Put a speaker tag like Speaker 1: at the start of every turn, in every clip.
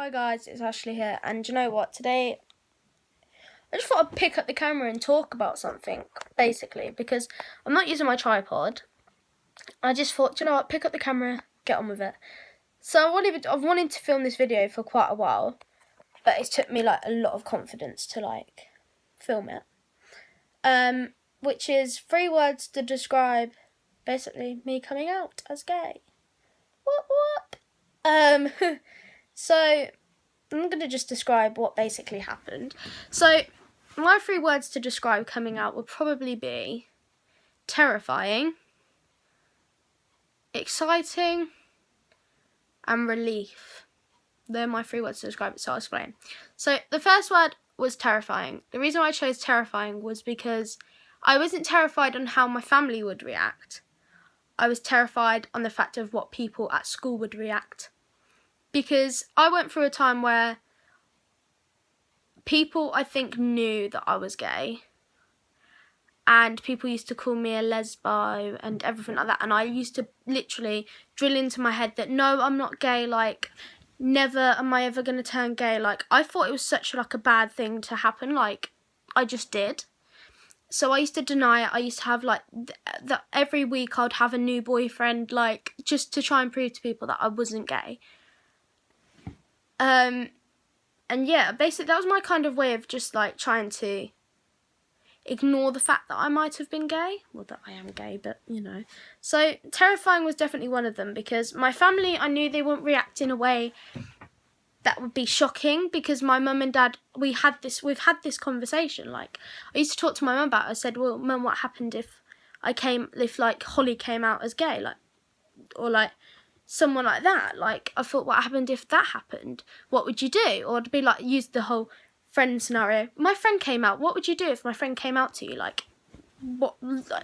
Speaker 1: Hi guys, it's Ashley here, and you know what, today I just thought I'd pick up the camera and talk about something, basically, because I'm not using my tripod. I just thought, you know what, pick up the camera, get on with it. So I've wanted to film this video for quite a while, but it took me like a lot of confidence to film it. Which is 3 words to describe basically me coming out as gay. What? So I'm going to just describe what basically happened. So my 3 words to describe coming out would probably be terrifying, exciting, and relief. They're my 3 words to describe it, so I'll explain. So the first word was terrifying. The reason why I chose terrifying was because I wasn't terrified on how my family would react. I was terrified on the fact of what people at school would react. Because I went through a time where people, I think, knew that I was gay. And people used to call me a lesbo and everything like that. And I used to literally drill into my head that, no, I'm not gay. Like, never am I ever going to turn gay. Like, I thought it was such a bad thing to happen. Like, I just did. So I used to deny it. I used to have, every week I'd have a new boyfriend, just to try and prove to people that I wasn't gay. And yeah, basically that was my kind of way of just trying to ignore the fact that I might have been gay. Well, that I am gay, but you know. So terrifying was definitely one of them, because my family, I knew they wouldn't react in a way that would be shocking, because my mum and dad, we've had this conversation. I used to talk to my mum about it. I said, well, Mum, what happened if Holly came out as gay, or someone like that? I thought, what happened if that happened? What would you do? Or to be use the whole friend scenario. My friend came out. What would you do if my friend came out to you? What?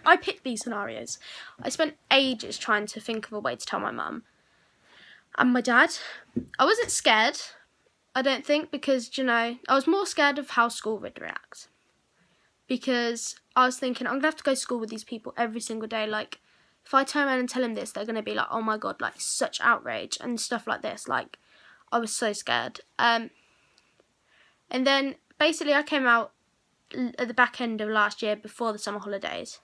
Speaker 1: I picked these scenarios. I spent ages trying to think of a way to tell my mum and my dad. I wasn't scared, I don't think, because, I was more scared of how school would react. Because I was thinking, I'm going to have to go to school with these people every single day. If I turn around and tell them this, they're going to be like, oh my God, such outrage and stuff like this. I was so scared. And then basically I came out at the back end of last year, before the summer holidays.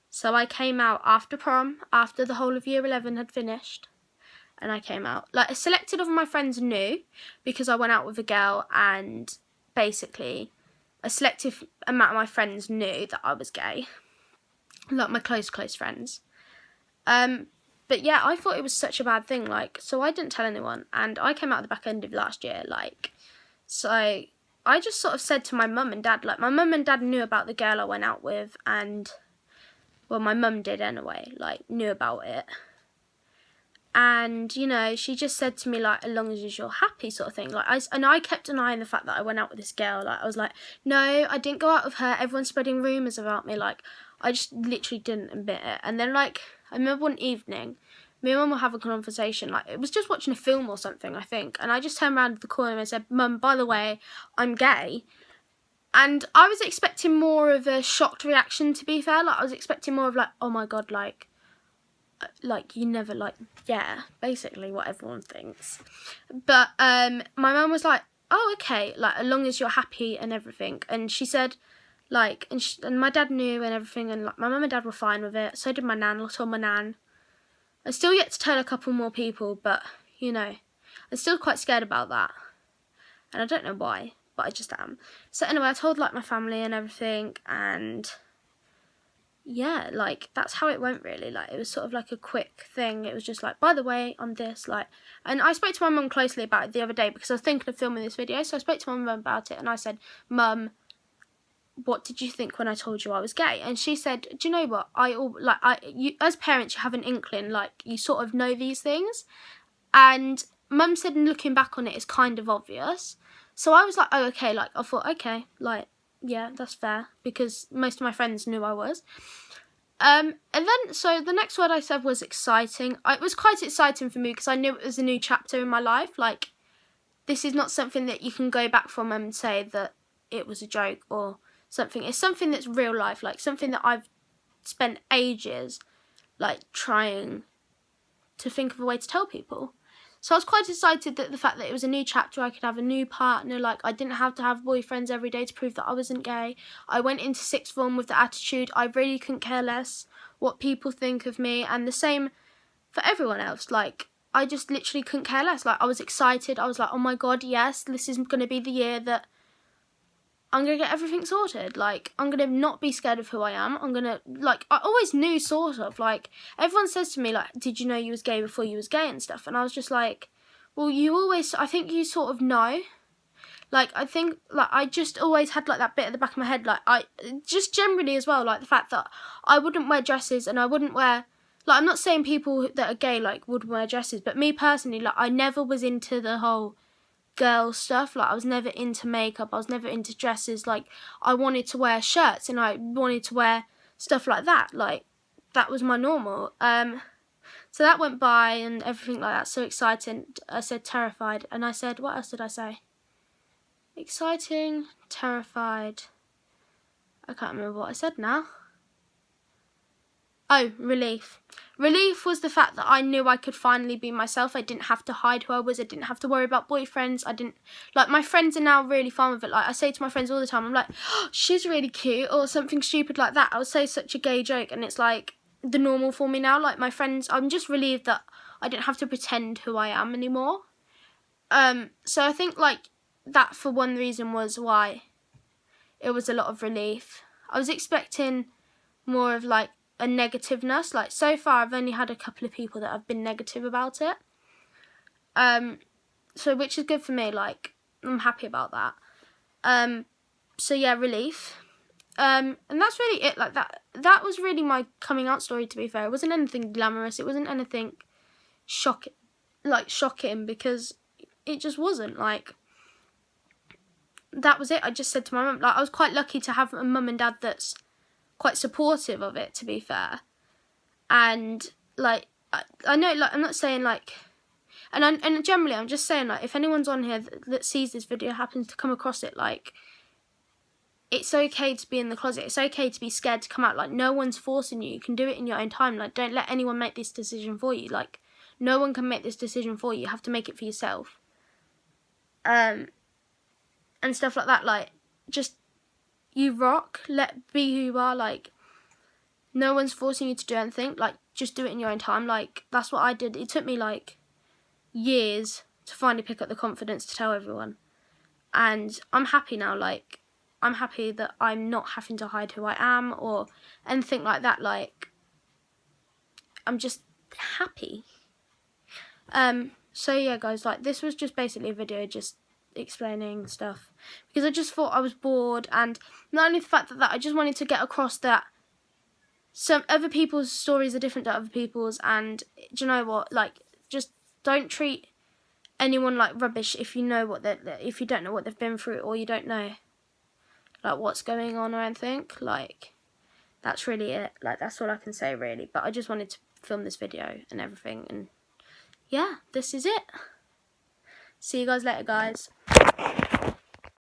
Speaker 1: So I came out after prom, after the whole of year 11 had finished. And I came out. A selected of my friends knew, because I went out with a girl, and basically a selective amount of my friends knew that I was gay. My close friends. But yeah, I thought it was such a bad thing, so I didn't tell anyone, and I came out at the back end of last year, so I just sort of said to my mum and dad, my mum and dad knew about the girl I went out with, and, well, my mum did anyway, knew about it, and, she just said to me, as long as you're happy, sort of thing, I kept denying the fact that I went out with this girl, I was no, I didn't go out with her, everyone's spreading rumours about me, I just literally didn't admit it. And then, I remember one evening, me and Mum were having a conversation, it was just watching a film or something, I think, and I just turned around the corner and said, Mum, by the way, I'm gay. And I was expecting more of a shocked reaction, to be fair. I was expecting more of, oh my God, you never, yeah, basically what everyone thinks. But my mum was oh, okay, as long as you're happy and everything. And she said, and my dad knew and everything, and my mum and dad were fine with it. So did my nan. I told my nan. I'm still yet to tell a couple more people, but I'm still quite scared about that, and I don't know why, but I just am. So anyway, I told my family and everything, and yeah, that's how it went really. It was sort of a quick thing. It was just by the way, I'm this, and I spoke to my mum closely about it the other day, because I was thinking of filming this video. So I spoke to my mum about it, and I said, Mum, what did you think when I told you I was gay? And she said, do you know what? You, as parents, you have an inkling, you sort of know these things. And Mum said, looking back on it, it's kind of obvious. So I was oh, okay, I thought, okay, yeah, that's fair, because most of my friends knew I was. And then, so the next word I said was exciting. It was quite exciting for me, because I knew it was a new chapter in my life. This is not something that you can go back from and say that it was a joke or something. It's something that's real life, something that I've spent ages trying to think of a way to tell people. So I was quite excited that the fact that it was a new chapter, I could have a new partner, like I didn't have to have boyfriends every day to prove that I wasn't gay. I went into sixth form with the attitude I really couldn't care less what people think of me, and the same for everyone else. Like, I just literally couldn't care less. Like, I was excited. I was like, oh my god, yes, this is going to be the year that I'm going to get everything sorted. Like, I'm going to not be scared of who I am. I'm going to, like, I always knew, sort of. Like, everyone says to me, like, did you know you was gay before you was gay and stuff? And I was just like, well, I think you sort of know. Like, I think, like, I just always had, like, that bit at the back of my head. Like, I, just generally as well, like, the fact that I wouldn't wear dresses and I wouldn't wear, like, I'm not saying people that are gay, like, would wear dresses. But me personally, like, I never was into the whole girl stuff. Like, I was never into makeup, I was never into dresses. Like, I wanted to wear shirts and I wanted to wear stuff like that. Like, that was my normal. So that went by and everything like that. So exciting. I said terrified, and I said, what else did I say? Exciting, terrified. I can't remember what I said now. Oh, relief. Relief was the fact that I knew I could finally be myself. I didn't have to hide who I was. I didn't have to worry about boyfriends. I didn't, like, my friends are now really fun with it. Like, I say to my friends all the time, I'm like, oh, she's really cute, or something stupid like that. I would say such a gay joke, and it's like the normal for me now. Like, my friends, I'm just relieved that I didn't have to pretend who I am anymore. So I think, like, that for one reason was why it was a lot of relief. I was expecting more of, like, a negativeness. Like, so far I've only had a couple of people that have been negative about it, so which is good for me. Like, I'm happy about that. So yeah, relief. And that's really it. Like, that was really my coming out story, to be fair. It wasn't anything glamorous, it wasn't anything shocking, because it just wasn't. Like, that was it. I just said to my mum, like, I was quite lucky to have a mum and dad that's quite supportive of it, to be fair. And, like, I know, like, I'm not saying, like, and generally I'm just saying, like, if anyone's on here that sees this video, happens to come across it, like, it's okay to be in the closet. It's okay to be scared to come out. Like, no one's forcing you. You can do it in your own time. Like, don't let anyone make this decision for you. Like, no one can make this decision for you. You have to make it for yourself. And stuff like that. Like, just, you rock. Be who you are. Like, no one's forcing you to do anything. Like, just do it in your own time. Like, that's what I did. It took me, like, years to finally pick up the confidence to tell everyone. And I'm happy now. Like, I'm happy that I'm not having to hide who I am or anything like that. Like, I'm just happy. So yeah, guys, like, this was just basically a video just explaining stuff, because I just thought I was bored, and not only the fact that I just wanted to get across that some other people's stories are different to other people's, and do you know what, like, just don't treat anyone like rubbish if you know what if you don't know what they've been through, or you don't know, like, what's going on or anything. Like, that's really it. Like, that's all I can say, really. But I just wanted to film this video and everything, and yeah, this is it. See you guys later, guys.